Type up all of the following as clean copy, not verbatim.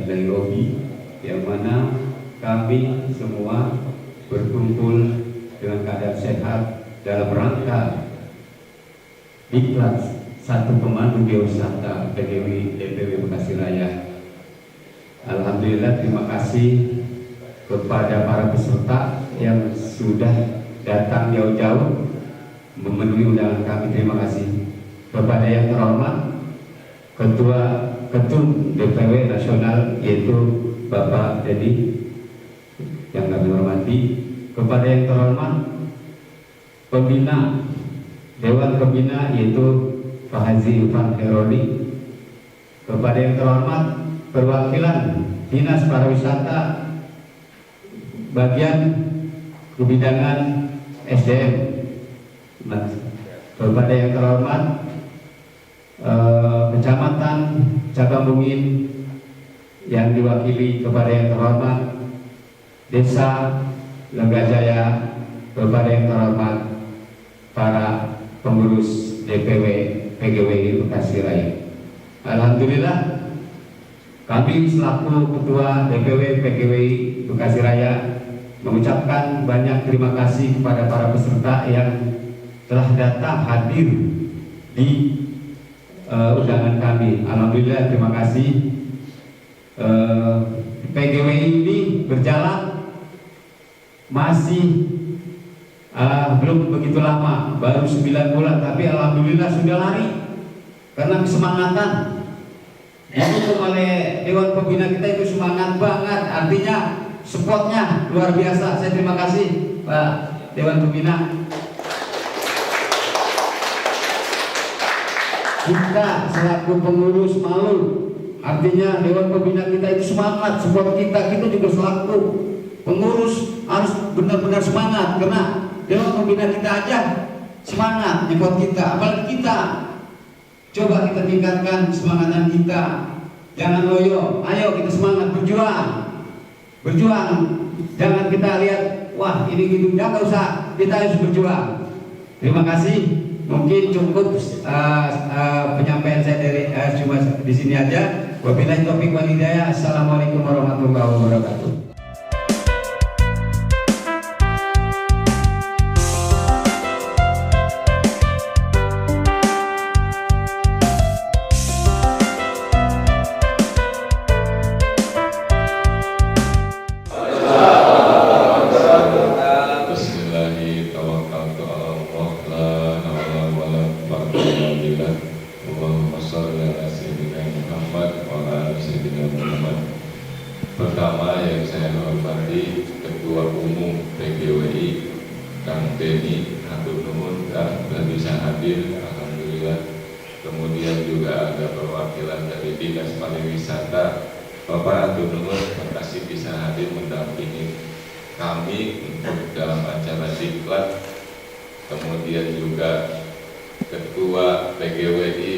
Nairobi, yang mana kami semua berkumpul dengan keadaan sehat dalam rangka diklat satu pemandu geowisata PGW DPW Bekasi Raya. Alhamdulillah, terima kasih kepada para peserta yang sudah datang jauh-jauh memenuhi undangan kami. Terima kasih kepada yang terhormat Ketum DPW Nasional, yaitu Bapak Dedi, yang kami hormati, kepada yang terhormat pembina Dewan Pembina, yaitu Pak Haji Irfan Heroli, kepada yang terhormat perwakilan Dinas Pariwisata bagian kebidanan SDM, kepada yang terhormat Kecamatan Cabang Bungin yang diwakili kepada yang terhormat Desa Lenggajaya, kepada yang terhormat para pengurus DPW PGWI Bekasi Raya. Alhamdulillah, kami selaku Ketua DPW PGWI Bekasi Raya mengucapkan banyak terima kasih kepada para peserta yang telah datang hadir di undangan kami. Alhamdulillah, terima kasih. PGWI ini berjalan masih belum begitu lama, baru 9 bulan, tapi alhamdulillah sudah lari karena kesemangatan didukung oleh Dewan Pembina kita. Itu semangat banget, artinya supportnya luar biasa. Saya terima kasih Pak Dewan Pembina. Kita selaku pengurus malu, artinya Dewan Pembina kita itu semangat, support kita juga selaku pengurus harus benar-benar semangat, karena Dewan Pembina kita aja semangat nyepot kita, apalagi kita. Coba kita tingkatkan semangatan kita, jangan loyo, ayo kita semangat berjuang, jangan kita lihat wah ini gitu, jangan usah, kita harus berjuang. Terima kasih. Mungkin cukup penyampaian saya dari cuma di sini aja. Wabillahi taufiq wal hidayah. Assalamualaikum warahmatullahi wabarakatuh. Pertama yang saya hormati Ketua Umum PGWI Kang Denny Hatur Nuhun, dan bisa hadir, alhamdulillah. Kemudian juga ada perwakilan dari Dinas Pariwisata, Bapak Hatur Nuhun, terima kasih bisa hadir mendampingi kami untuk dalam acara diklat. Kemudian juga Ketua PGWI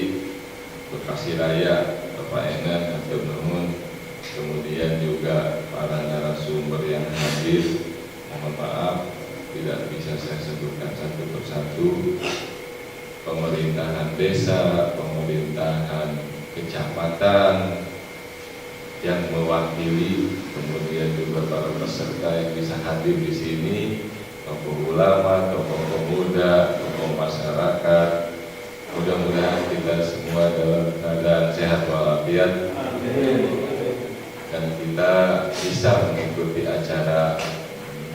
Bekasi Raya Bapak Enan Hatur Nuhun. Kemudian juga para narasumber yang hadir, mohon maaf tidak bisa saya sebutkan satu persatu. Pemerintahan desa, pemerintahan kecamatan yang mewakili, kemudian juga para peserta yang bisa hadir di sini, tokoh ulama, tokoh pemuda, tokoh masyarakat. Mudah-mudahan kita semua dalam keadaan sehat walafiat. Dan kita bisa mengikuti acara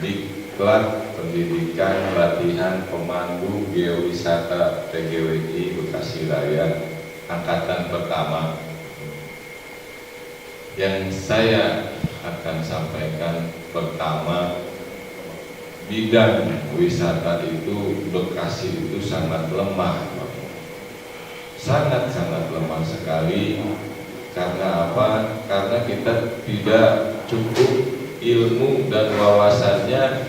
diklat pendidikan latihan pemandu geowisata PGWI Bekasi Raya angkatan pertama. Yang saya akan sampaikan pertama, bidang wisata itu Bekasi itu sangat lemah, sangat lemah sekali. Karena apa? Karena kita tidak cukup ilmu dan wawasannya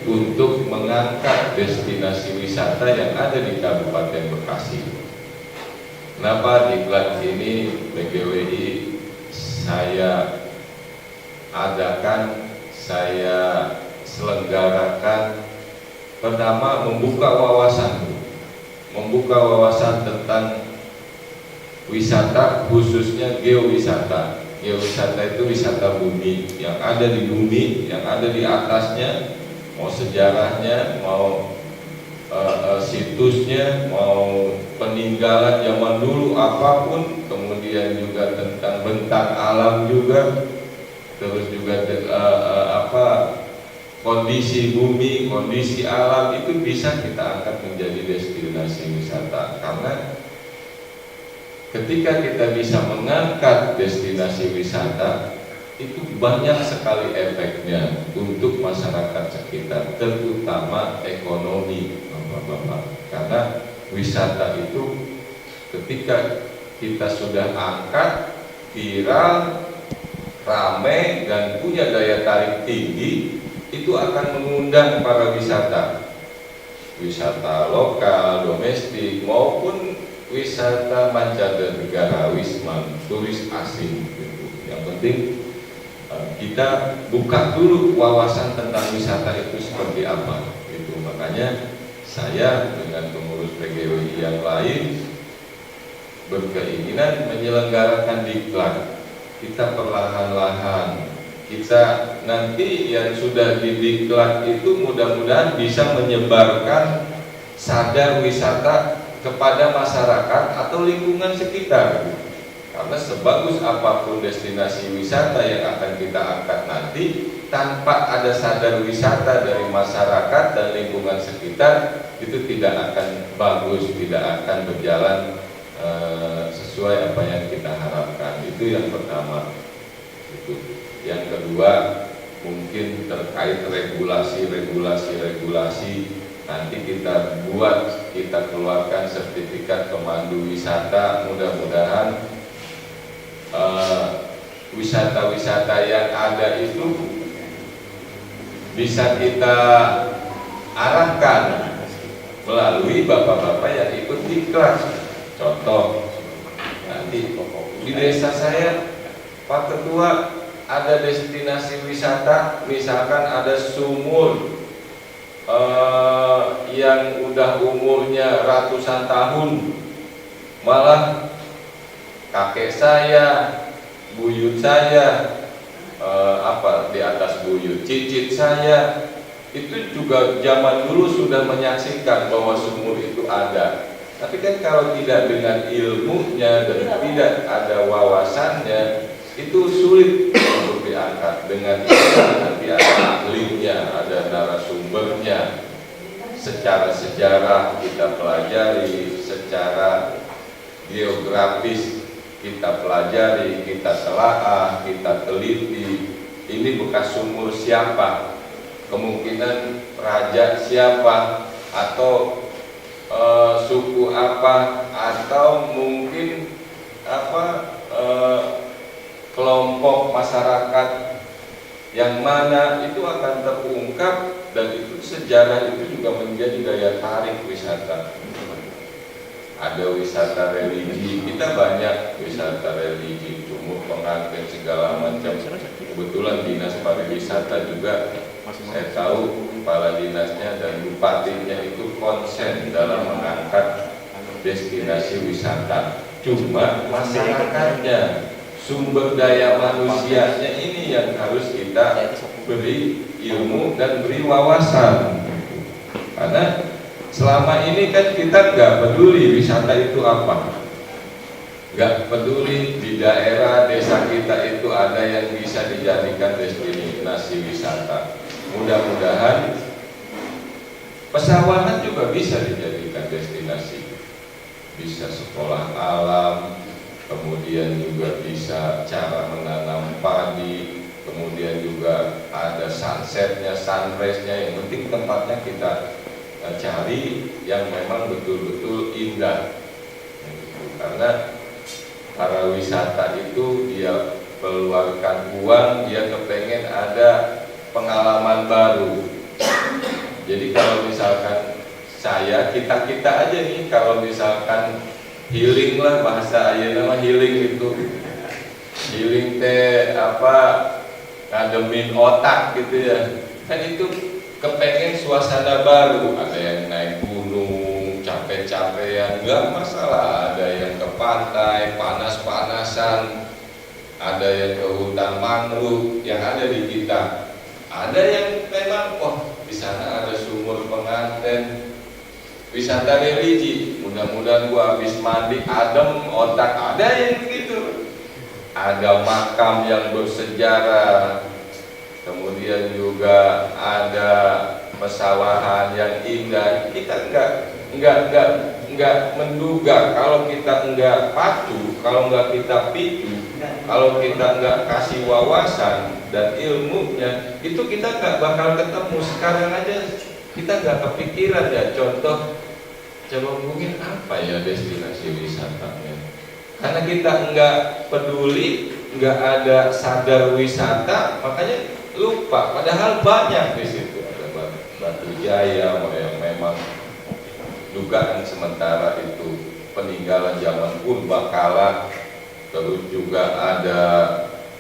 untuk mengangkat destinasi wisata yang ada di Kabupaten Bekasi. Kenapa diklat ini PGWI saya adakan, saya selenggarakan? Pertama, membuka wawasan tentang wisata, khususnya geowisata. Ya wisata itu wisata bumi, yang ada di bumi, yang ada di atasnya, mau sejarahnya, mau situsnya, mau peninggalan zaman dulu apapun, kemudian juga tentang bentang alam juga, terus juga kondisi bumi, kondisi alam itu bisa kita angkat menjadi destinasi wisata. Karena ketika kita bisa mengangkat destinasi wisata, itu banyak sekali efeknya untuk masyarakat sekitar, terutama ekonomi, Bapak-bapak. Karena wisata itu ketika kita sudah angkat, viral, ramai dan punya daya tarik tinggi, itu akan mengundang para wisata lokal, domestik maupun wisata mancanegara, wisman, turis asing gitu. Yang penting kita buka dulu wawasan tentang wisata itu seperti apa gitu. Makanya saya dengan pengurus PGWI yang lain berkeinginan menyelenggarakan diklat. Kita perlahan-lahan, kita nanti yang sudah di diklat itu mudah-mudahan bisa menyebarkan sadar wisata kepada masyarakat atau lingkungan sekitar. Karena sebagus apapun destinasi wisata yang akan kita angkat nanti, tanpa ada sadar wisata dari masyarakat dan lingkungan sekitar, itu tidak akan bagus, tidak akan berjalan sesuai apa yang kita harapkan. Itu yang pertama. Itu. Yang kedua, mungkin terkait regulasi. Nanti kita keluarkan sertifikat pemandu wisata. Mudah-mudahan wisata-wisata yang ada itu bisa kita arahkan melalui bapak-bapak yang ikut diklat. Contoh, nanti di desa saya, Pak Ketua, ada destinasi wisata, misalkan ada sumur yang udah umurnya ratusan tahun, malah kakek saya, buyut saya, di atas buyut cicit saya, itu juga zaman dulu sudah menyaksikan bahwa sumur itu ada. Tapi kan kalau tidak dengan ilmunya dan tidak ada wawasannya, itu sulit untuk diangkat. Dengan itu nanti ada ahlinya, ada narasumbernya. Secara sejarah kita pelajari, secara geografis kita pelajari, kita telaah, kita teliti. Ini bekas sumur siapa? Kemungkinan raja siapa? Atau suku apa? Atau mungkin kelompok masyarakat yang mana, itu akan terungkap. Dan itu sejarah itu juga menjadi daya tarik wisata. Ada wisata religi, kita banyak wisata religi, sumur pengantin segala macam. Kebetulan dinas pariwisata juga, saya tahu kepala dinasnya dan bupatinya itu konsen dalam mengangkat destinasi wisata. Cuma masyarakatnya, sumber daya manusianya ini yang harus kita beri ilmu dan beri wawasan. Karena selama ini kan kita nggak peduli wisata itu apa, nggak peduli di daerah desa kita itu ada yang bisa dijadikan destinasi wisata. Mudah-mudahan pesawahan juga bisa dijadikan destinasi, bisa sekolah alam, kemudian juga bisa cara menanam padi, kemudian juga ada sunsetnya, sunrise-nya. Yang penting tempatnya kita cari yang memang betul-betul indah. Karena para wisata itu dia keluarkan uang, dia kepengen ada pengalaman baru. Jadi kalau misalkan kita aja nih, kalau misalkan healing lah, bahasa nama healing itu, healing teh ngademin otak gitu ya, kan itu kepengen suasana baru. Ada yang naik gunung capek-capekan, nggak masalah. Ada yang ke pantai panas-panasan, ada yang ke hutan mangrove yang ada di kita, ada yang memang di sana ada sumur pengantin, wisata religi, mudah-mudahan gua habis mandi adem otak, ada yang begitu, ada makam yang bersejarah, kemudian juga ada pesawahan yang indah. Kita enggak menduga, kalau kita enggak patuh, kalau enggak kita picu, kalau kita enggak kasih wawasan dan ilmunya, itu kita enggak bakal ketemu. Sekarang aja kita enggak kepikiran ya. Contoh, coba mungkin apa ya destinasi wisatanya, karena kita enggak peduli, enggak ada sadar wisata, makanya lupa. Padahal banyak di situ, ada Batu Jaya yang memang dugaan sementara itu peninggalan zaman purbakala, terus juga ada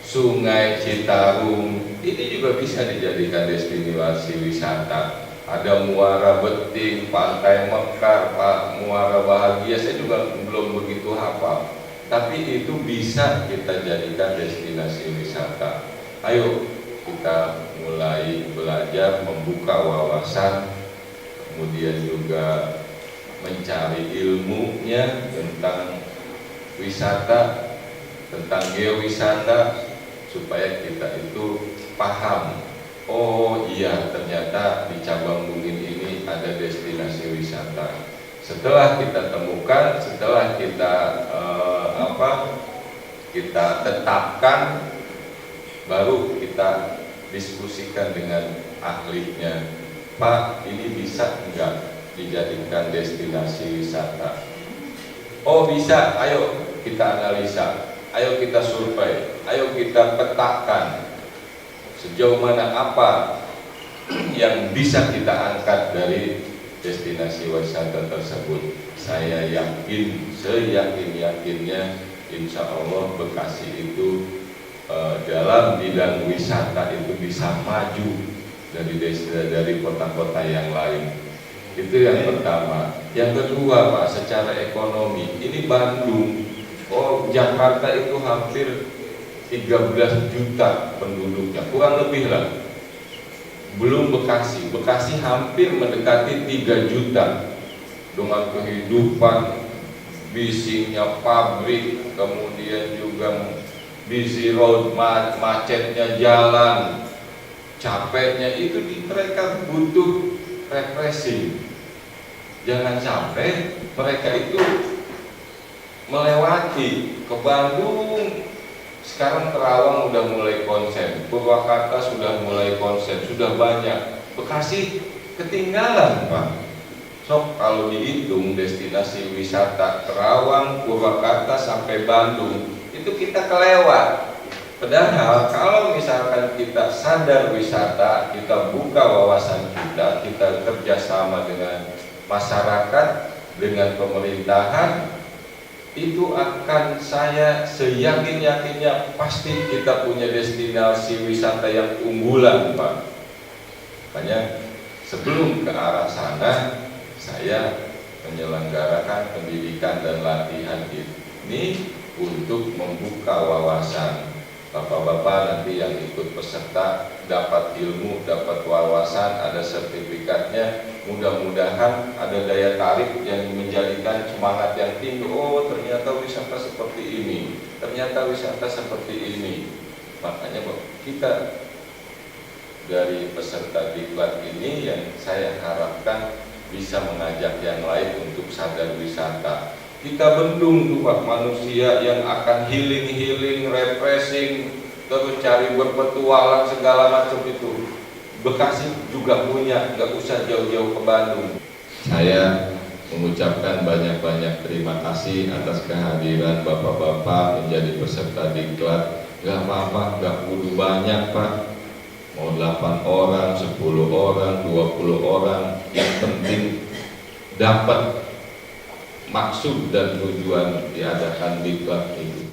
Sungai Citarum, ini juga bisa dijadikan destinasi wisata. Ada Muara Beting, Pantai Mekar, Muara Bahagia, saya juga belum begitu hafal, tapi itu bisa kita jadikan destinasi wisata. Ayo kita mulai belajar, membuka wawasan, kemudian juga mencari ilmunya tentang wisata, tentang geowisata, supaya kita itu paham. Oh iya, ternyata di Cabang Bungin ini ada destinasi wisata. Setelah kita temukan, setelah kita kita tetapkan, baru kita diskusikan dengan ahlinya. Pak, ini bisa enggak dijadikan destinasi wisata? Oh bisa, ayo kita analisa, ayo kita survei, ayo kita petakan sejauh mana apa yang bisa kita angkat dari destinasi wisata tersebut. Saya yakin, seyakin-yakinnya, insya Allah Bekasi itu dalam bidang wisata itu bisa maju dari kota-kota yang lain. Itu yang pertama. Yang kedua, Pak, secara ekonomi, ini Bandung, Jakarta itu hampir 13 juta penduduknya, kurang lebih lah. Belum Bekasi hampir mendekati 3 juta, dengan kehidupan bisingnya pabrik, kemudian juga busy road, macetnya jalan, capeknya itu mereka butuh refreshing. Jangan sampai mereka itu melewati ke Bandung. Sekarang Kerawang udah mulai konsen, Purwakarta sudah mulai konsen, sudah banyak. Bekasi ketinggalan, Pak. So kalau dihitung destinasi wisata Kerawang, Purwakarta sampai Bandung, itu kita kelewat. Padahal kalau misalkan kita sadar wisata, kita buka wawasan kita kerjasama dengan masyarakat, dengan pemerintahan, itu akan, saya seyakin-yakinnya pasti kita punya destinasi wisata yang unggulan, Pak. Makanya sebelum ke arah sana, saya menyelenggarakan pendidikan dan latihan ini untuk membuka wawasan. Bapak-bapak nanti yang ikut peserta dapat ilmu, dapat wawasan, ada sertifikatnya. Mudah-mudahan ada daya tarik yang menjadikan semangat yang tinggi. Oh, ternyata wisata seperti ini, ternyata wisata seperti ini. Makanya kita dari peserta diklat ini yang saya harapkan bisa mengajak yang lain untuk sadar wisata. Kita bendung tuh, Pak, manusia yang akan healing, refreshing, terus cari berpetualang segala macam itu. Bekasi juga punya, nggak usah jauh-jauh ke Bandung. Saya mengucapkan banyak-banyak terima kasih atas kehadiran bapak-bapak menjadi peserta diklat. Nggak apa-apa, nggak kudu banyak, Pak. Mau 8 orang, 10 orang, 20 orang, yang penting dapat maksud dan tujuan diadakan diklat itu.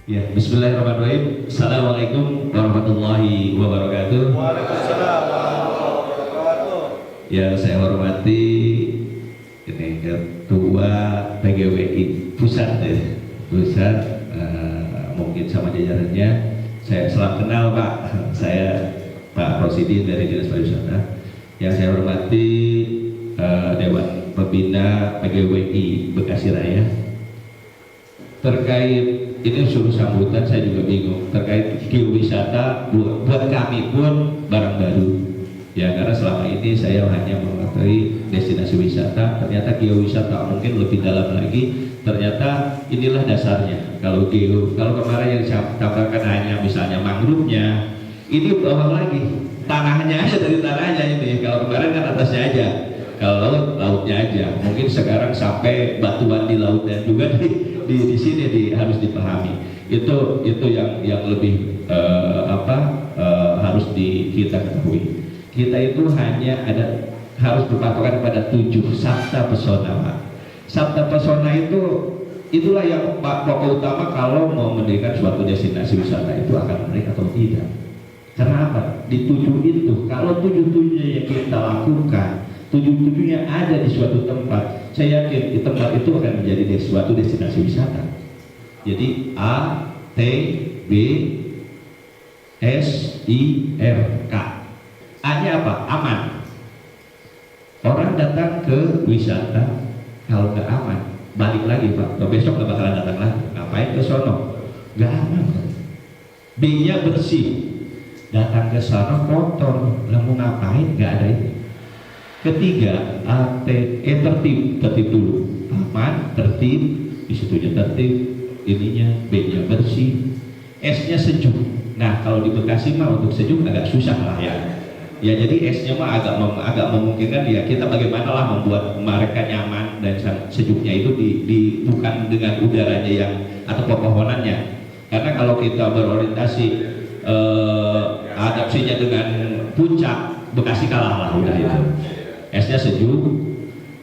Ya, bismillahirrahmanirrahim. Assalamualaikum warahmatullahi wabarakatuh. Waalaikumsalam warahmatullahi wabarakatuh. Yang saya hormati ini Ketua PGWI Pusat ya, Pusat mungkin sama jajarannya. Saya salam kenal Pak, saya Pak Rosidi dari Dinas Pariwisata. Yang saya hormati Dewan Pembina PGWI Bekasi Raya. Terkait ini suruh sambutan saya juga bingung terkait geowisata buat kami pun barang baru ya, karena selama ini saya hanya mengetahui destinasi wisata, ternyata geowisata mungkin lebih dalam lagi, ternyata inilah dasarnya. Kalau kemarin yang ditampilkan hanya misalnya mangrove-nya, ini bawah lagi tanahnya aja, dari tanahnya ini. Kalau kemarin kan atasnya aja, kalau lautnya aja. Mungkin sekarang sampai batuan di laut dan juga di sini harus dipahami. Itu yang lebih harus kita ketahui. Kita itu hanya harus berpatokan pada 7 sabta pesona, Pak. Sabta pesona itulah yang pokok utama kalau mau mendirikan suatu destinasi wisata itu akan menarik atau tidak. Karena apa? Di 7 itu, kalau 7-7-nya yang kita lakukan, 7-7-nya ada di suatu tempat, saya yakin di tempat itu akan menjadi suatu destinasi wisata. Jadi A, T, B, S, I, R, K. A-nya apa? Aman. Orang datang ke wisata, kalau nggak aman, balik lagi Pak. Besok nggak bakalan datang lagi. Ngapain ke sono? Nggak aman. B-nya bersih. Datang ke sono kotor, mau ngapain? Nggak ada itu. Ketiga, tertib dulu. Aman, tertib, di situnya tertib, ininya B-nya bersih, S-nya sejuk. Nah, kalau di Bekasi mah untuk sejuk agak susah lah ya. Ya jadi S-nya mah agak memungkinkan ya, kita bagaimana lah membuat mereka nyaman dan sejuknya itu bukan dengan udaranya yang atau pepohonannya. Karena kalau kita berorientasi adapsinya dengan puncak, Bekasi kalah lah udah itu. S-nya sejuk,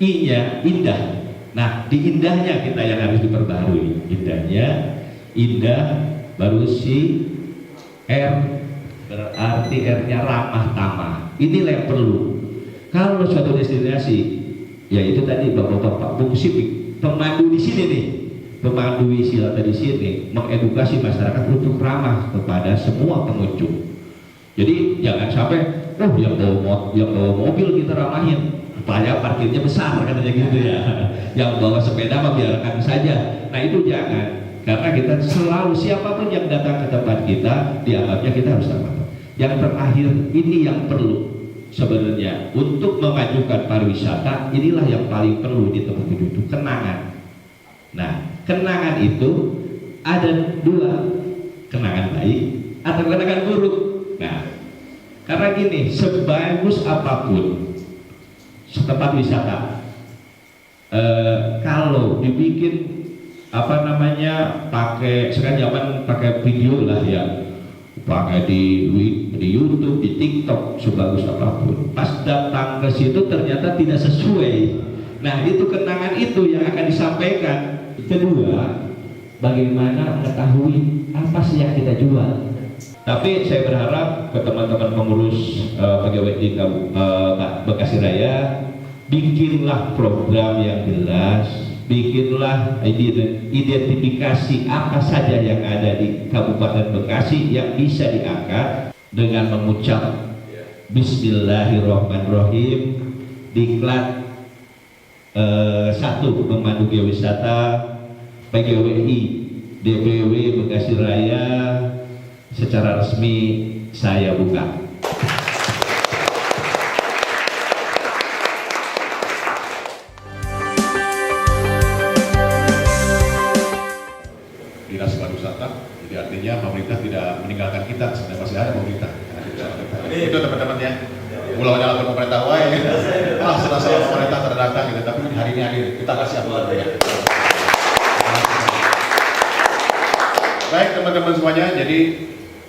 I-nya indah. Nah, di indahnya kita yang harus diperbarui. Indahnya, indah, baru si R, berarti R-nya ramah tamah. Inilah yang perlu. Kalau suatu destinasi, ya itu tadi Bapak-bapak fungsi pemandu di sini nih, pemandu wisata di sini, mengedukasi masyarakat untuk ramah kepada semua pengunjung. Jadi jangan sampai, yang bawa mobil kita ramahin, supaya parkirnya besar katanya gitu ya. Yang bawa sepeda mah biarkan saja. Nah itu jangan, karena kita selalu siapapun yang datang ke tempat kita dianggapnya kita harus ramah. Yang terakhir ini yang perlu sebenarnya untuk memajukan pariwisata, inilah yang paling perlu di tempat itu, kenangan. Nah kenangan itu ada 2, kenangan baik atau kenangan buruk. Nah karena gini, sebagus apapun tempat wisata, kalau dibikin pakai sekarang zaman pakai video lah ya, pakai di YouTube, di TikTok, sebagus apapun, pas datang ke situ ternyata tidak sesuai. Nah itu kenangan itu yang akan disampaikan. Kedua, bagaimana mengetahui apa sih yang kita jual. Tapi saya berharap ke teman-teman pengurus PGWI Bekasi Raya, bikinlah program yang jelas, bikinlah identifikasi apa saja yang ada di Kabupaten Bekasi yang bisa diangkat dengan mengucap Bismillahirrahmanirrahim. Diklat 1 pemandu geowisata PGWI DPW Bekasi Raya secara resmi saya buka. Dinas Pariwisata, jadi artinya pemerintah tidak meninggalkan kita, sebenarnya masih ada pemerintah. Itu teman-teman ya, pulau jalan pemerintah wae, setelah pemerintah terdatang gitu, tapi hari ini hadir, kita kasih apa ya. Baik teman-teman semuanya, jadi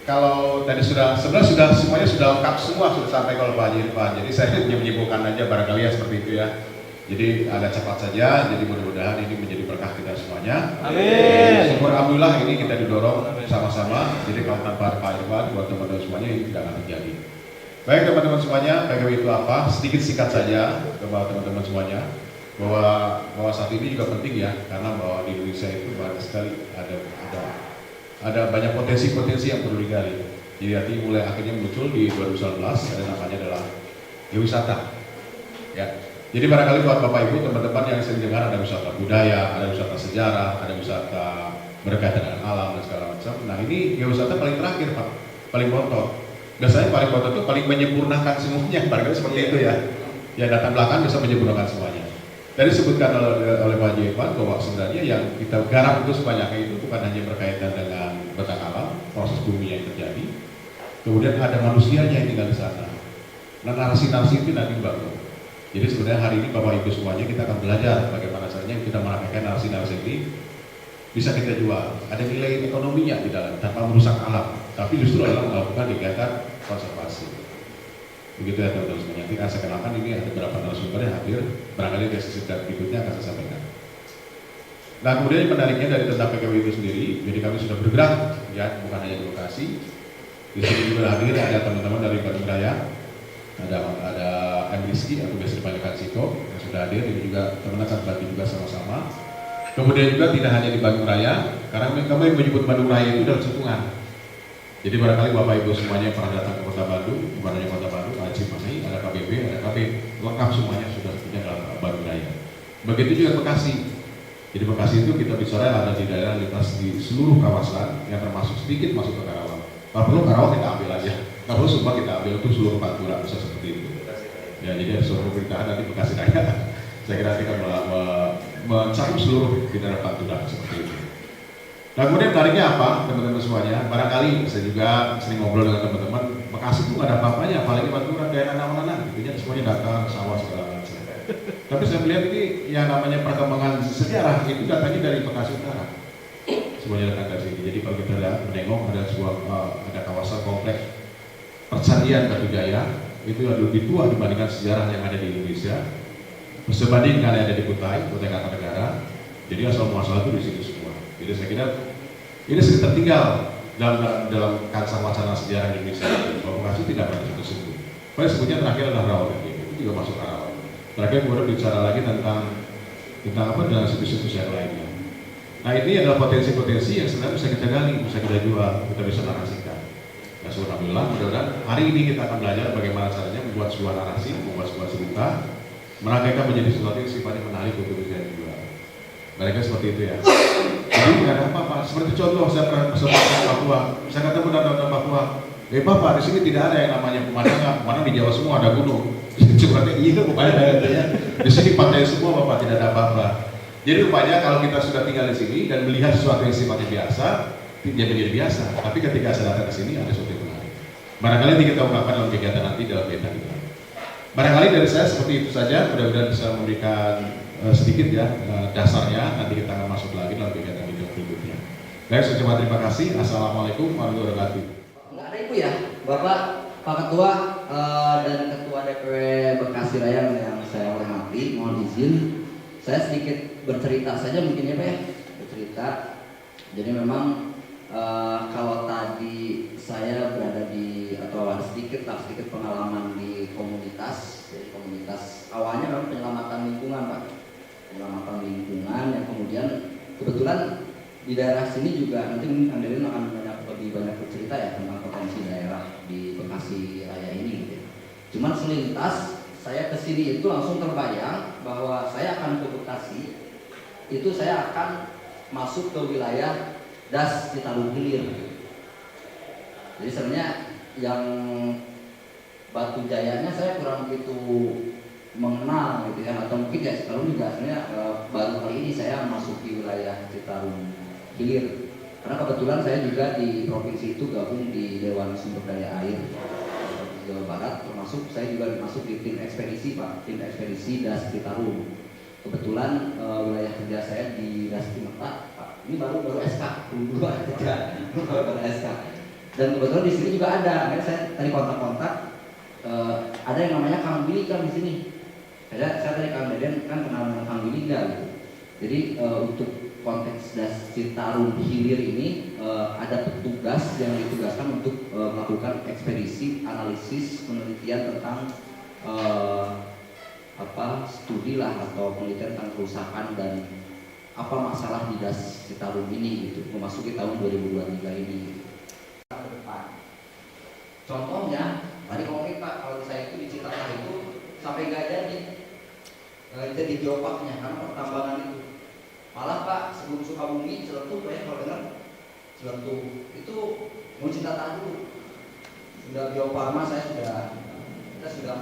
kalau tadi sebenarnya semuanya sudah lengkap semua, sudah sampai kalau Pak Haji Irfan. Jadi saya menyimpulkan aja barangkali ya seperti itu ya. Jadi agak cepat saja, jadi mudah-mudahan ini menjadi berkah kita semuanya. Amin. Syukur alhamdulillah ini kita didorong sama-sama. Jadi kalau tanpa Pak Irfan, buat teman-teman semuanya ini tidak akan terjadi. Baik teman-teman semuanya, PKW itu apa? Sedikit singkat saja kepada teman-teman semuanya bahwa saat ini juga penting ya, karena bahwa di Indonesia itu banyak sekali ada banyak potensi-potensi yang perlu digali. Jadi nanti mulai akhirnya muncul di 2019 ada namanya adalah geowisata. Ya. Jadi barangkali buat Bapak Ibu teman-teman yang sering dengar ada wisata budaya, ada wisata sejarah, ada wisata berkaitan dengan alam dan segala macam. Nah ini geowisata paling terakhir Pak, paling bontot. Biasanya paling bontot itu paling menyempurnakan semuanya, barangkali seperti itu ya. Ya datang belakang bisa menyempurnakan semuanya. Tadi disebutkan oleh Pak Jevan bahwa sebenarnya yang kita garap itu sebanyaknya itu bukan hanya berkaitan dengan bentang alam, proses bumi yang terjadi, kemudian ada manusianya yang tinggal di sana. Nah narasi-narasi itu nanti dibangun. Jadi sebenarnya hari ini Bapak Ibu semuanya kita akan belajar bagaimana caranya kita merapikan narasi-narasi ini bisa kita jual. Ada nilai ekonominya di dalam tanpa merusak alam, tapi justru adalah melakukan kegiatan konservasi. Begitu ya teman-teman semuanya. Nanti saya kenalkan ini ada beberapa narasumber yang hadir. Barangkali dari sesi berikutnya akan saya sampaikan. Nah kemudian yang menariknya dari tentang PKW itu sendiri, jadi kami sudah bergerak ya, bukan hanya di lokasi. Di sini juga hadir ada teman-teman dari Bandung Raya, ada M. Rizky atau biasa dipanggilkan Siko yang sudah hadir. Ini juga teman-teman akan bantu juga sama-sama. Kemudian juga tidak hanya di Bandung Raya, karena kami menyebut Bandung Raya itu dalam Cekungan. Jadi barangkali Bapak Ibu semuanya yang pernah datang ke Kota Bandung, bukan hanya Kota Bandung, ada Cimahi, ada KBB, ada KB, lengkap semuanya sudah punya dalam Bandung Raya. Begitu juga Bekasi. Jadi Bekasi itu kita bicara ada di daerah lintas di seluruh kawasan yang termasuk sedikit masuk ke Karawang. Kalau perlu Karawang kita ambil aja, kalau perlu Sumba kita ambil untuk seluruh Pantura bisa seperti itu. Ya jadi seluruh pemerintahan nanti Bekasi Raya, saya kira kita mencakup seluruh di daerah Pantura seperti itu. Nah kemudian menariknya apa teman-teman semuanya, barangkali saya juga sering ngobrol dengan teman-teman, Bekasi itu nggak ada apa-apanya, apalagi Pantura daerah anak-anak, gitu ya, semuanya datang sawah segala macam. Tapi saya melihat ini yang namanya perkembangan sejarah itu datangnya dari Bekasi Utara, semuanya datang dari sini. Jadi kalau kita lihat menengok ada kawasan kompleks percandaian Batu Jaya itu lebih tua dibandingkan sejarah yang ada di Indonesia, sebanding dengan yang ada di Kutai, Kutai Kartanegara. Jadi asal muasal itu di sini semua. Jadi saya kira ini sedikit tertinggal dalam kancah wacana sejarah Indonesia. Bahwa Bekasi tidak pernah disebut. Paling sebutnya terakhir adalah Rawamangun, itu juga masuk Karawang. Terakhir kemudian bicara lagi tentang apa dalam situs-situs yang lainnya. Nah ini adalah potensi-potensi yang sebenarnya bisa kita gali, bisa kita jual, kita bisa narasikan. Nah alhamdulillah, mudah-mudahan hari ini kita akan belajar bagaimana caranya membuat sebuah narasi, membuat sebuah cerita, merangkaikan menjadi sesuatu yang sifatnya menarik untuk bisa dijual. Mereka seperti itu ya. Jadi nggak ada apa-apa. Seperti contoh saya pernah bersama Papua. Saya kata benar-benar Papua. Bapak di sini tidak ada yang namanya pemandangan. Mana di Jawa semua ada gunung. Cuma iya rupanya di sini pantai semua Bapak, tidak ada apa-apa. Jadi rupanya kalau kita sudah tinggal di sini dan melihat sesuatu yang sifatnya biasa, dia menjadi biasa. Tapi ketika saya datang ke sini ada sesuatu yang menarik. Barangkali nanti kita ungkapkan dalam kegiatan nanti dalam kegiatan kita. Barangkali dari saya seperti itu saja. Mudah-mudahan bisa memberikan sedikit ya dasarnya. Nanti kita akan masuk lagi dalam kegiatan video berikutnya. Baik, saya ucapkan terima kasih. Assalamualaikum warahmatullahi wabarakatuh. Enggak ada Ibu ya, Bapak, Pak Ketua dan Ketua DPW Bekasi Raya yang saya hormati, mohon izin saya sedikit bercerita saja mungkin ya Pak ya, bercerita. Jadi memang kalau tadi saya berada di atau ada sedikit pengalaman di komunitas, jadi komunitas awalnya memang penyelamatan lingkungan Pak, penyelamatan lingkungan yang kemudian kebetulan di daerah sini juga nanti mungkin Andelin akan lebih banyak bercerita ya tentang potensi daerah di Bekasi Raya ini gitu. Cuman selintas saya kesini itu langsung terbayang bahwa saya akan ke Bekasi itu saya akan masuk ke wilayah Das Citarum Hilir. Jadi sebenarnya yang Batu Jayanya saya kurang begitu mengenal gitu ya, atau mungkin ya Citarum juga sebenarnya baru kali ini saya masuk di wilayah Citarum Hilir. Karena kebetulan saya juga di provinsi itu gabung di Dewan Sumber Daya Air Jawa Barat, termasuk saya juga masuk di tim ekspedisi Pak, tim ekspedisi Das Citarum. Kebetulan wilayah kerja saya di Das Cimeta, Pak. Ini baru SK, baru SK. Dan kebetulan di sini juga ada, saya tadi kontak-kontak, ada yang namanya Kang Billy kan di sini. Saya tadi Kang Deden kan kenal dengan Kang Billy enggak gitu. Jadi untuk konteks Citarum Hilir ini ada petugas yang ditugaskan untuk melakukan ekspedisi, analisis, penelitian tentang studi lah atau penelitian tentang kerusakan dan apa masalah di Das Citarum ini gitu, memasuki tahun 2023 ini. Contohnya, tadi ngomongin Pak, kalau saya itu di Citatah itu sampai nggak jadi geopaknya karena pertambangan itu. Malah Pak, sebelum Sukabumi, Ciletuh, ya kalau dengar Ciletuh itu mau Citatah dulu. Sudah Biofarma kita sudah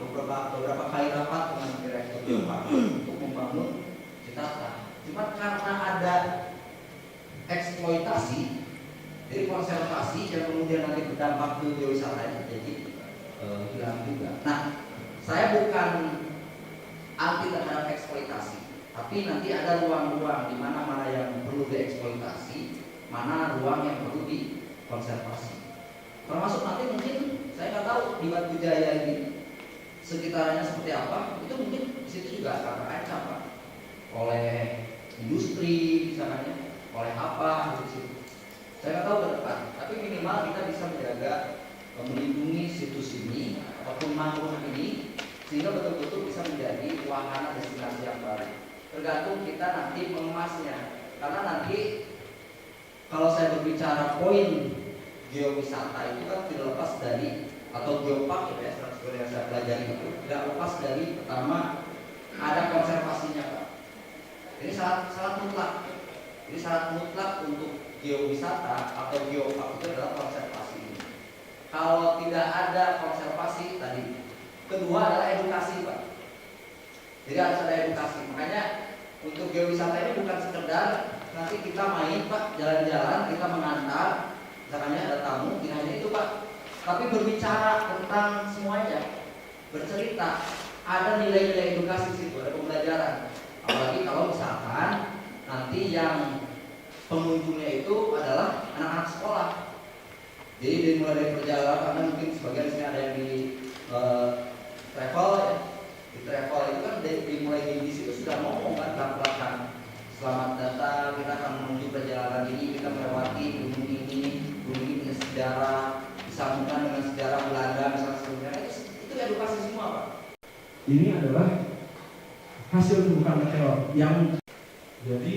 beberapa kali rapat dengan direktur Biofarma untuk membangun Citatah. Cuma karena ada eksploitasi, jadi konservasi yang kemudian nanti berdampak ke geowisata, jadi hilang juga. Nah, saya bukan anti terhadap eksploitasi, tapi nanti ada ruang-ruang di mana yang perlu dieksploitasi, mana ruang yang perlu dikonservasi. Termasuk nanti mungkin saya nggak tahu di Batu Jaya ini sekitarnya seperti apa, itu mungkin di situ juga akan terancam Pak, oleh industri misalnya, oleh apa di situ. Saya nggak tahu ke depan, tapi minimal kita bisa menjaga, melindungi situs ini ataupun mangrove ini sehingga betul-betul bisa menjadi wahana destinasi yang baru. Tergantung kita nanti mengemasnya, karena nanti kalau saya berbicara poin geowisata itu kan tidak lepas dari, atau geopark ya, seperti yang saya pelajari itu tidak lepas dari pertama ada konservasinya Pak. Ini syarat mutlak. Ini syarat mutlak untuk geowisata atau geopark itu adalah konservasi ini. Kalau tidak ada konservasi tadi, kedua adalah edukasi Pak. Jadi harus ada edukasi. Makanya untuk geowisata ini bukan sekedar nanti kita main Pak, jalan-jalan, kita mengantar, misalnya ada tamu, tidak hanya itu Pak, tapi berbicara tentang semuanya, bercerita, ada nilai-nilai edukasi di situ, ada pembelajaran. Apalagi kalau misalkan nanti yang pengunjungnya itu adalah anak-anak sekolah. Jadi dimulai dari perjalanan, karena mungkin sebagian sini ada yang di travel ya. Di travel itu kan dimulai di situ sudah ngomong kan belakang. Selamat datang, kita akan menuju perjalanan ini, kita melewati gunung ini punya sejarah, disambungkan dengan sejarah Belanda misalnya sebelumnya. Itu edukasi semua Pak. Ini adalah hasil tumbukan meteor yang jadi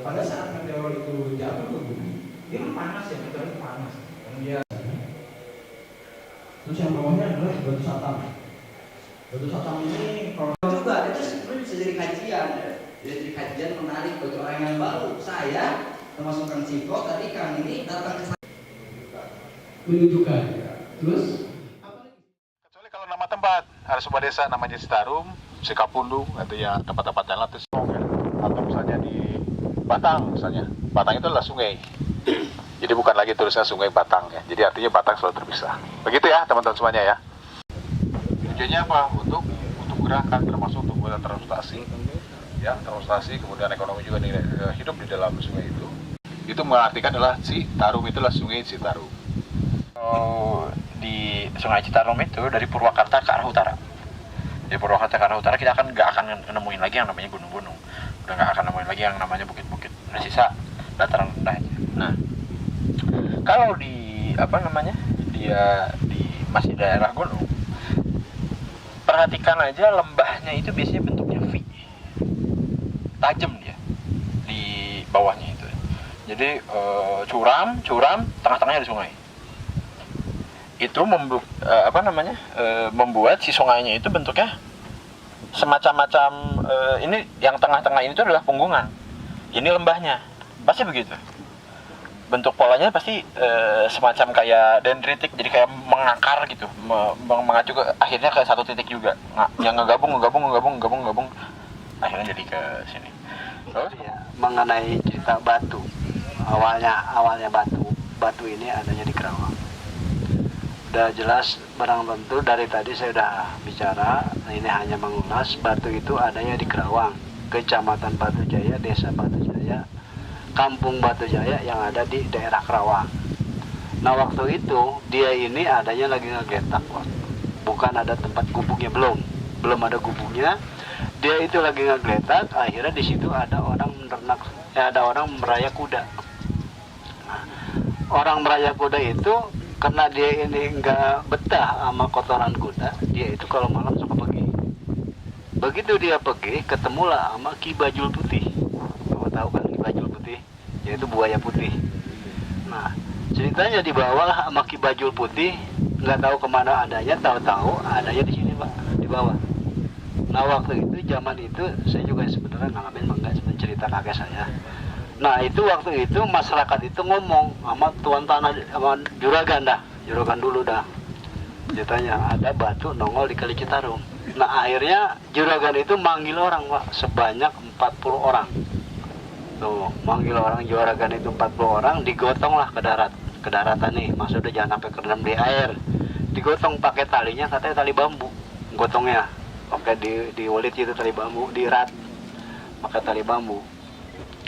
pada saat meteor itu jatuh ke bumi, dia kan panas ya, meteor itu panas. Dia terus yang bawahnya adalah batu satam. Batu satam ini kalau juga itu sebenarnya bisa jadi kajian ya. Jadi kajian menarik bagi orang yang baru. Saya termasuk Kang Ciko tadi, Kang ini datang ke saya menunjukkan. Terus Kecuali kalau nama tempat, ada sebuah desa namanya Citarum, Sikapundung, atau ya tempat-tempat yang lain, atau misalnya di Batang misalnya. Batang itu adalah sungai. Jadi bukan lagi tulisnya Sungai Batang ya. Jadi artinya Batang selalu terpisah. Begitu ya teman-teman semuanya ya. Tujuannya apa? Untuk gerakan, termasuk untuk transportasi. Ya, transportasi, kemudian ekonomi juga hidup di dalam sungai itu. Itu mengartikan adalah Citarum itulah Sungai Citarum. Di Sungai Citarum itu dari Purwakarta ke arah utara. Di Purwakarta ke arah utara kita nggak akan nemuin lagi yang namanya gunung-gunung. Udah nggak akan nemuin lagi yang namanya bukit-bukit. Udah sisa dataran rendah. Nah, kalau di dia di masih daerah gunung, perhatikan aja lembahnya itu biasanya bentuknya V, tajam dia di bawahnya itu. Jadi curam, tengah-tengahnya ada sungai. Itu membuat si sungainya itu bentuknya semacam-macam ini yang tengah-tengah ini itu adalah punggungan. Ini lembahnya. Pasti begitu. Bentuk polanya pasti semacam kayak dendritik, jadi kayak mengakar gitu, mengacu ke akhirnya ke satu titik juga. Yang ngegabung, akhirnya jadi ke sini. Terus ya, mengenai cerita batu, awalnya batu ini adanya di Kerawang. Udah jelas barang tentu dari tadi saya udah bicara, ini hanya mengulas batu itu adanya di Kerawang, Kecamatan Batu Jaya, Desa Batu Jaya, Kampung Batu Jaya yang ada di daerah Kerawang. Nah waktu itu dia ini adanya lagi ngegletak, bukan ada tempat gubuknya, belum ada gubuknya. dia itu lagi ngegeletak, akhirnya di situ ada orang ada orang meraya kuda. Nah, orang meraya kuda itu karena dia ini nggak betah sama kotoran kuda, dia itu kalau malam suka pergi. Begitu dia pergi, ketemulah sama Ki Bajul Putih. Kamu tahu kan Ki Bajul Putih? Yaitu buaya putih. Nah, ceritanya dibawa sama Ki Bajul Putih, nggak tahu kemana adanya, tahu-tahu adanya di sini Pak, di bawah. Nah waktu itu, zaman itu saya juga sebenarnya ngalamin, enggak cerita kakek saya. Nah itu waktu itu masyarakat itu ngomong sama tuan tanah, sama juragan dulu dah. Ceritanya ada batu nongol di Kali Citarum. Nah akhirnya juragan itu manggil orang Pak, sebanyak 40 orang. Tuh, manggil orang juragan itu 40 orang, digotong lah ke daratan nih, maksudnya jangan sampai kerendam di air. Digotong pakai talinya, katanya tali bambu, gotongnya. Oke, diulit itu tali bambu, diirat pakai tali bambu.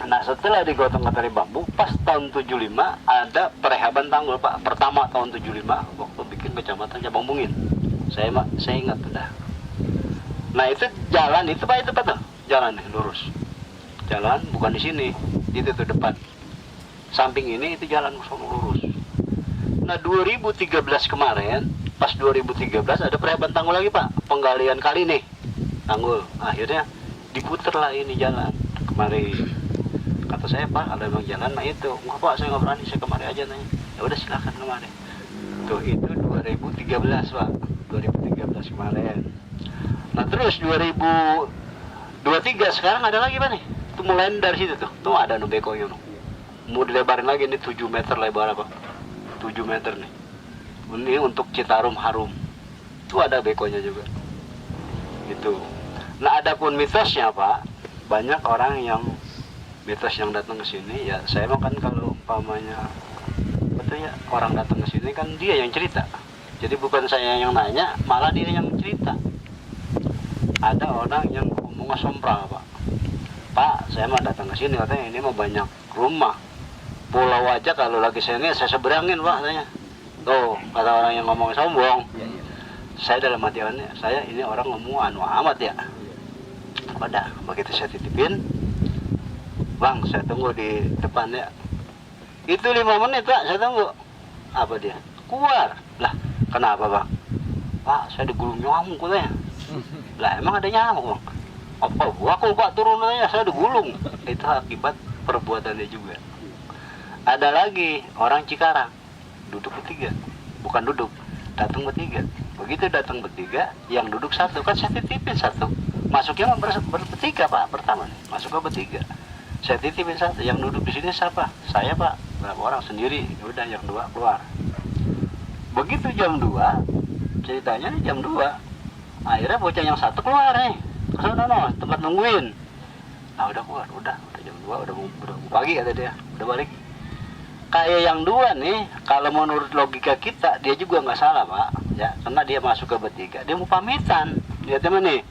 Nah setelah digotong ke tali bambu, pas tahun 75 ada perehaban tanggul Pak, pertama tahun 75 waktu bikin kecamatan Cabang Bungin. Saya ingat udah. Nah itu jalan itu Pak, itu Pak tuh jalan nih lurus, jalan bukan di sini, itu tuh depan, samping ini itu jalan lurus. Nah 2013 kemarin, pas 2013 ada perehaban tanggul lagi Pak, penggalian kali nih tanggul, akhirnya diputer lah ini jalan kemari. Kata saya Pak, kalau emang jalan nah itu enggak Pak, saya nggak berani, saya kemari aja nanya. Ya udah silakan kemari. Tuh itu 2013 Pak, 2013 kemarin. Nah terus 2023 sekarang ada lagi Pak nih, itu mulai dari situ tuh ada no bekonya no. Mau dilebarin lagi nih 7 meter lebar apa, 7 meter nih. Ini untuk Citarum Harum, itu ada bekonya juga. Gitu. Nah adapun mitosnya Pak, banyak orang yang mitos yang datang ke sini ya, saya makan kalau umpamanya betul ya, orang datang ke sini kan dia yang cerita, jadi bukan saya yang nanya, malah dia yang cerita. Ada orang yang ngomong sompral Pak, saya mah datang ke sini katanya ini mah banyak rumah, pulau aja kalau lagi saya seberangin Pak, tanya. Tuh kata orang yang ngomong sombong. Saya dalam hatiannya, saya ini orang ngomong anu amat ya. Pada begitu saya titipin, Bang, saya tunggu di depan ya. Itu 5 menit Pak, saya tunggu. Apa dia? Keluar. Lah, kenapa Bang? Pak, saya digulung nyamuk katanya. Lah, emang ada nyamuk Bang? Apa? Aku Pak turun aja, saya digulung. Itu akibat perbuatannya juga. Ada lagi orang Cikarang, duduk bertiga. Bukan duduk, datang bertiga. Begitu datang bertiga, yang duduk satu, kan saya titipin satu. Masuknya bertiga Pak, pertama nih, masuknya bertiga. Saya titipin satu, yang duduk di sini siapa? Saya Pak, berapa orang sendiri, udah yang 2 keluar. Begitu jam 2, ceritanya nih jam 2, akhirnya bocah yang satu keluar nih, kesana no, tempat nungguin. Nah udah keluar, udah jam 2, udah pagi kata dia, udah balik. Kayak yang 2 nih, kalau menurut logika kita, dia juga nggak salah Pak, ya, karena dia masuk ke bertiga, dia mau pamitan, dia temen nih,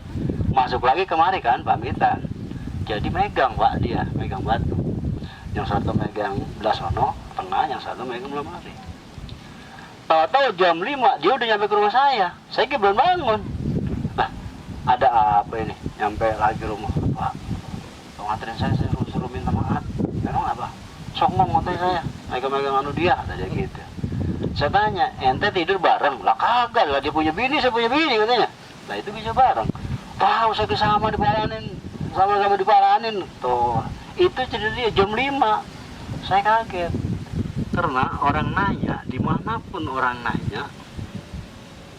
masuk lagi kemari kan, pamitan. Jadi megang Pak, dia megang batu, yang satu megang belah sono tengah, yang satu megang belah mari. Tahu-tahu jam 5 dia udah nyampe ke rumah saya belum bangun. Nah ada apa ini, nyampe lagi rumah Pak, nganterin saya suruh minta maaf. Memang apa? Songong katanya saya, megang-megang anu dia, ada gitu. Saya tanya, ente tidur bareng? Lah kagak lah, dia punya bini, saya punya bini katanya. Nah itu bisa bareng. Tahu saya sama dipalanin, sama-sama dipalanin tuh. Itu cerita dia jam 5. Saya kaget karena orang nanya, dimanapun orang nanya,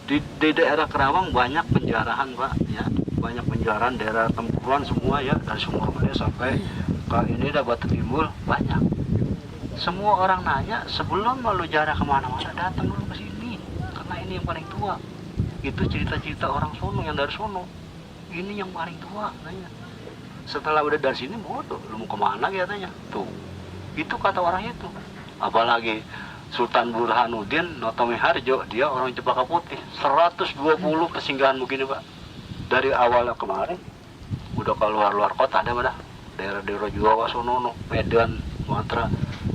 di daerah Kerawang banyak penjarahan Pak, ya, banyak penjarahan daerah Tempuran semua ya, dari Sumberwuluh sampai ke ini dah Batu Timbul banyak. Semua orang nanya, sebelum lu jarah kemana-mana datang dulu ke sini, karena ini yang paling tua. Itu cerita-cerita orang sono yang dari sono. Ini yang paling tua nanya. Setelah udah dari sini bodoh, lu mau kemana katanya? Tuh, itu kata orang itu. Apalagi Sultan Burhanuddin Notomi Harjo, dia orang Cempaka Putih, 120 kesinggahan begini Pak. Dari awal kemarin udah keluar luar kota ada mana? Daerah-daerah Jawa, Sono, Medan, Sumatera.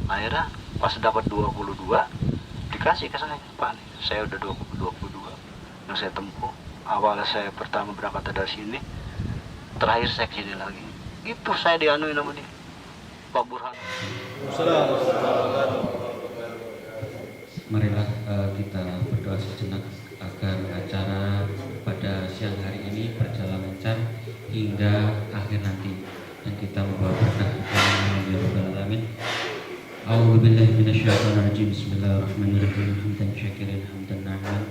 Akhirnya pas dapat 22 dikasih ke saya, Pak nih, saya udah 22 yang saya tempuh. Awalnya saya pertama berangkat dari sini terakhir saya kesini lagi. Itu saya dianuin sama dia, Pak Burhan. Marilah kita berdoa sejenak agar acara pada siang hari ini berjalan lancar hingga akhir nanti dan kita membawa berkah. Amin ya rabbal alamin. A'udzu billahi minasyaitonir rajim. Bismillahirrahmanirrahim. Hamdan syakiran hamdan na'man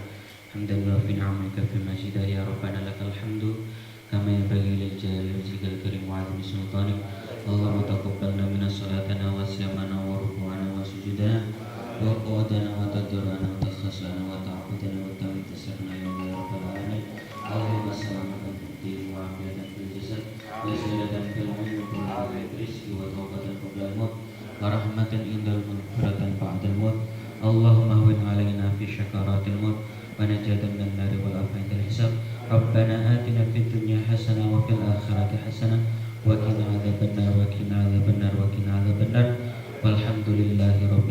hamdan yuafi ni'amaka fi mazidah ya rabbana lakal hamdu kama yanbaghi lil jalali wajhikal karim wa 'azimi sultanik. Allahumma taqabbalna minas salatana wa siyamana wa ruku'ana wa sujudana wa qawdana wa tadarrana wa takhasana wa ta'budana wa ta'intasirna ya rabbal alamin. Allahumma salamatan fid wa afiyatan fil jasad wa ziyadatan fil ilmi wa barakatan rizqi wa tawbatan qabla al-maut wa rahmatan indal maghfiratan ba'dal maut. Allahumma hawwin 'alaina fi syakaratil maut wa najatan minan nari wal afiyatan hisab. Rabbana atina fid dunya hasanah wa fil akhirati hasanah wa qina adzabannar wa qina adzabannar wa qina adzabannar. Walhamdulillahi rabbil